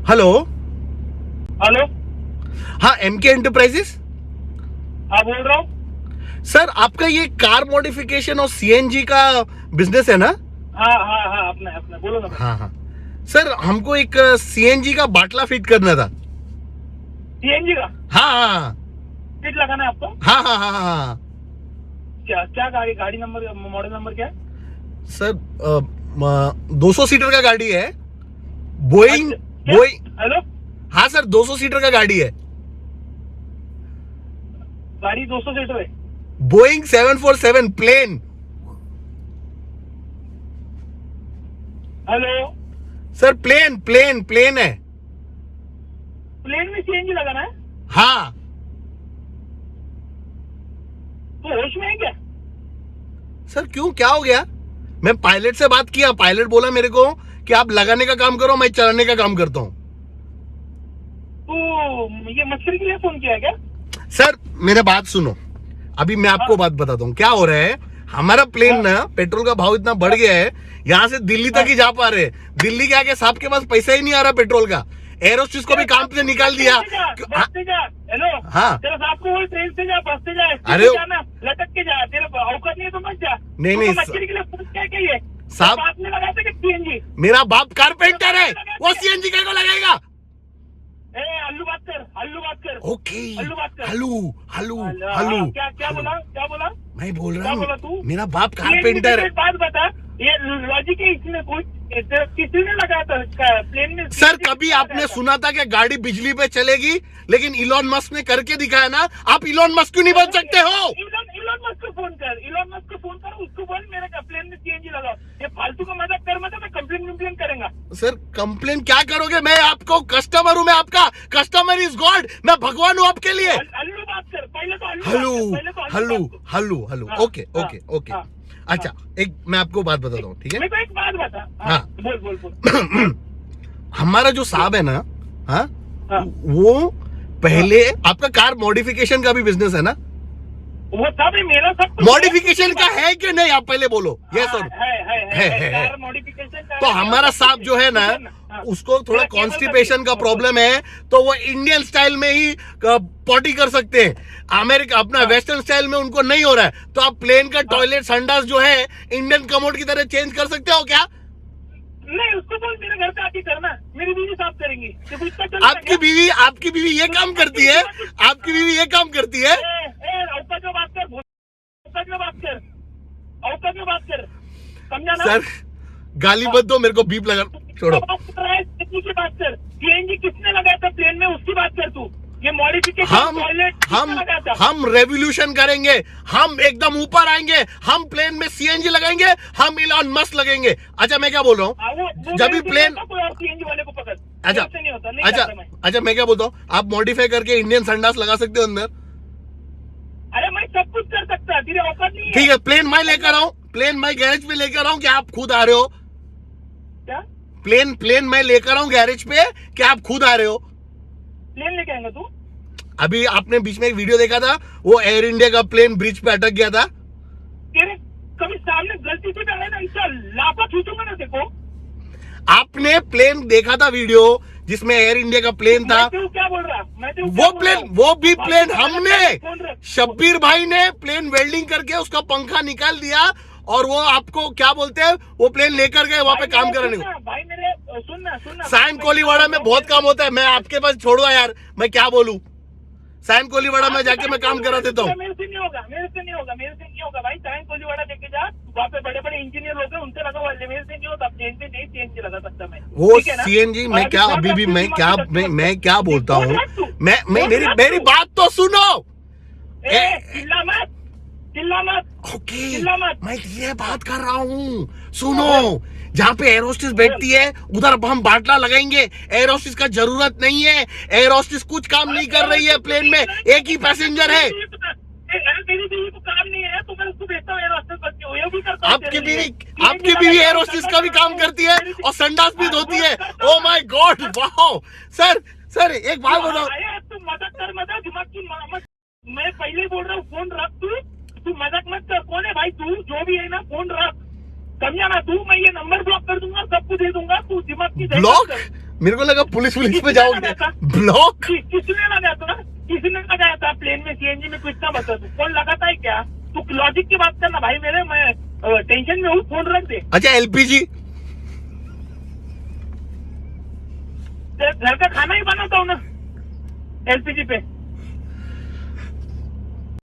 Hello. Hello. हाँ, MK enterprises. हाँ बोल रहा हूँ। सर, आपका ये कार मॉडिफिकेशन और सीएनजी का बिजनेस है ना? हाँ हाँ हाँ, अपना अपना बोलो ना भाई। हाँ हाँ। सर, हमको एक सीएनजी का बाटला फिट करना था। सीएनजी का हाँ हाँ सीट लगाना है आपको? हाँ हाँ हाँ हाँ हाँ। क्या क्या गाड़ी नंबर मॉडल नंबर क्या है? सर, 200 सीटर का गाड़ी है। बोइंग अच्छा, क्या? बोइंग। हेलो। हाँ सर, 200 सीटर का गाड़ी है। गाड़ी 200 सीटर है। Boeing 747 plane. Hello. Sir, plane plane plane है। प्लेन में सीएनजी लगाना है? हाँ। तो होश में है क्या? सर, क्यों, क्या हो गया? मैं पायलट से बात किया, पायलट बोला मेरे को कि आप लगाने का काम करो, मैं चलाने का काम करता हूँ। तो ये मछली के लिए फोन किया है क्या? सर, मेरे बात सुनो। अभी मैं आपको बात बताता हूँ क्या हो रहा है। हमारा प्लेन ना, पेट्रोल का भाव इतना बढ़ गया है, यहाँ से दिल्ली तक ही जा पा रहे हैं। दिल्ली के आगे साहब के पास पैसा ही नहीं आ रहा पेट्रोल का। एरोस्टिस को भी काम से निकाल दिया। बस से जा। हेलो। हाँ। तेरा साहब को बोल ट्रेन से जा, बस से जा, अरे जाना, लटक के जा। तेरा औकात नहीं है तो मत जा। नहीं, नहीं, मछली के लिए फोन किया क्या ये? साहब, बात में लगाया था कि सीएनजी? मेरा बाप कारपेंटर है, वो सीएनजी को लगाएगा। हल्लू बात कर, हल्लू बात कर। ओके। हल्लू बात कर। हल्लू हल्लू हाँ, हल्लू। क्या क्या बोला, क्या बोला? मैं बोल रहा क्या बोला हूँ, तू? मेरा बाप सीएनजी कारपेंटर की है। एक बात बता, ये लॉजिक है इसमें कुछ? किसी ने लगाया था प्लेन में? सर, कभी आपने सुना था कि गाड़ी बिजली पे चलेगी? लेकिन इलॉन मस्क ने करके दिखाया ना। आप इलॉन मस्क क्यों नहीं बन सकते हो? इलॉन मस्क को फोन कर, इलॉन मस्क को फोन कर, उसको बोल मेरे प्लेन में सीएनजी लगाओ। ये फालतू का मजाक कर मत, मैं कंप्लेन करेंगा। सर, कंप्लेन क्या करोगे? मैं आपको कस्टमर हूँ, मैं आपका कस्टमर इज गॉड। मैं भगवान हूँ आपके लिए। हल्लू बात कर पहले तो, हल्लू हल्लू बात कर। हल्लू हल्लू। हाँ, ओके हाँ, ओके ओके। हाँ, अच्छा, एक मैं आपको बात बताता हूँ, ठीक है? मेरे को एक बात बता। हाँ। बोल बोल बोल। हमारा जो साहब है ना, हाँ, हाँ। वो पहले आपका कार मॉडिफिकेशन का भी बिजनेस है ना? वो सब है मेरा, सब कुछ मॉडिफिकेशन का है कि नहीं, आप पहले बोलो। Yes sir. है। है। कार मॉडिफिकेशन का तो है। हमारा साहब जो है ना, हाँ। उसको थोड़ा मेरा केबल कॉन्स्टिपेशन का प्रॉब्लम है, तो वो इंडियन स्टाइल में ही पॉटी कर सकते हैं। अमेरिका अपना वेस्टर्न स्टाइल में उनको नहीं हो रहा है, तो आप प्लेन का टॉयलेट संडास जो है इंडियन कमोड की तरह चेंज कर सकते हो क्या? नहीं, उसको बोल मेरे घर पे आके करना, मेरी बीवी साफ करेंगी। देखो इतना चलता है आपकी बीवी ये काम करती है? आपकी बीवी ये काम करती है? औकात में बात कर, औकात में बात कर, औकात में बात कर, समझा ना? सर, गाली मत दो मेरे को, बीप लगा, छोड़ो। बात कर रहा है, की बात कर। सीएनजी किसने लगाया था प्लेन में, उसकी बात कर तू। ये मॉडिफिकेशन हम रेवोल्यूशन करेंगे। हम एकदम ऊपर आएंगे। हम प्लेन में सीएनजी लगाएंगे। हम इलॉन मस्क लगेंगे। अच्छा, मैं क्या बोल रहा हूँ, जब भी प्लेन, सीएनजी वाले को पकड़। अच्छा अच्छा, मैं क्या बोलता हूँ, आप मॉडिफाई करके इंडियन संडास लगा सकते हो अंदर। अरे मैं सब कुछ कर सकता, तेरी औकात नहीं है। ठीक है, प्लेन मैं लेकर आऊँ, प्लेन मैं गैरेज पे लेकर आऊँ, क्या आप खुद आ रहे हो? क्या? प्लेन मैं लेकर आऊँ गैरेज पे, क्या आप खुद आ रहे हो? प्लेन लेके आएंगे तू? अभी आपने बीच में एक वीडियो देखा था, वो एयर इंडिया का प्लेन ब्रिज पे अटक गया था। तेरे कभी सामने गलती से डाले ना, इसका लापा खींचूंगा ना देखो। आपने प्लेन देखा था वीडियो जिसमें एयर इंडिया का प्लेन था? क्या बोल रहा? वो भी प्लेन हमने, शब्बीर भाई ने प्लेन वेल्डिंग करके उसका पंखा निकाल दिया, और वो आपको क्या बोलते हैं, वो प्लेन लेकर गए वहां पे काम कराने को। भाई मेरे सुनना सैम कोलीवाड़ा में बहुत काम होता है। मैं आपके पास छोड़ो यार, मैं क्या बोलूं। सैम कोलीवाड़ा में जाके मैं काम करा देता हूँ। मेरे से नहीं होगा भाई। सैम कोलीवाड़ा लेके जा, वहाँ पे बड़े बड़े इंजीनियर लोग हैं, उनसे लगा हुआ। मेरे से नहीं होता, प्लेन से नहीं सीएनजी लगा सकता मैं। वो सीएनजी मैं क्या, अभी भी मैं क्या बोलता हूँ, मेरी बात तो सुनो। चिल्ला मत। ओके, मैं ये बात कर रहा हूँ, सुनो। जहाँ पे एरोस्टिस बैठती है उधर अब हम बाटला लगाएंगे। एरोस्टिस का जरूरत नहीं है, एरोस्टिस कुछ काम नहीं कर रही है प्लेन में, एक ही पैसेंजर है। मेरी बीवी को काम नहीं है तो मैं उसको भेजता हूँ एरोस्टिस बच्चे, वो भी करता हूँ। आपकी बीवी एरोस्टिस का भी काम करती है और संडास भी धोती है। Oh my God, wow. Sir एक बात बताओ, तू मदद कर, मदद दिमाग की मत। मैं पहले ही बोल रहा हूँ, फोन रख तू मजाक मत कर। कौन है भाई तू? जो भी है ना, फोन रख, समझा ना तू? मैं ये नंबर ब्लॉक कर दूंगा, सबको दे दूंगा। तू दिमाग की ब्लॉक? मेरे को लगा पुलिस पे जाओगे ब्लॉक। किसने लगाया था? किसने लगाया था प्लेन में सीएनजी में? कुछ ना बता, तू कौन लगाता है क्या? तू लॉजिक की बात करना भाई मेरे, मैं टेंशन में हूँ, फोन रख दे। अच्छा एलपीजी घर का खाना ही बनाता हूँ ना एलपीजी पे।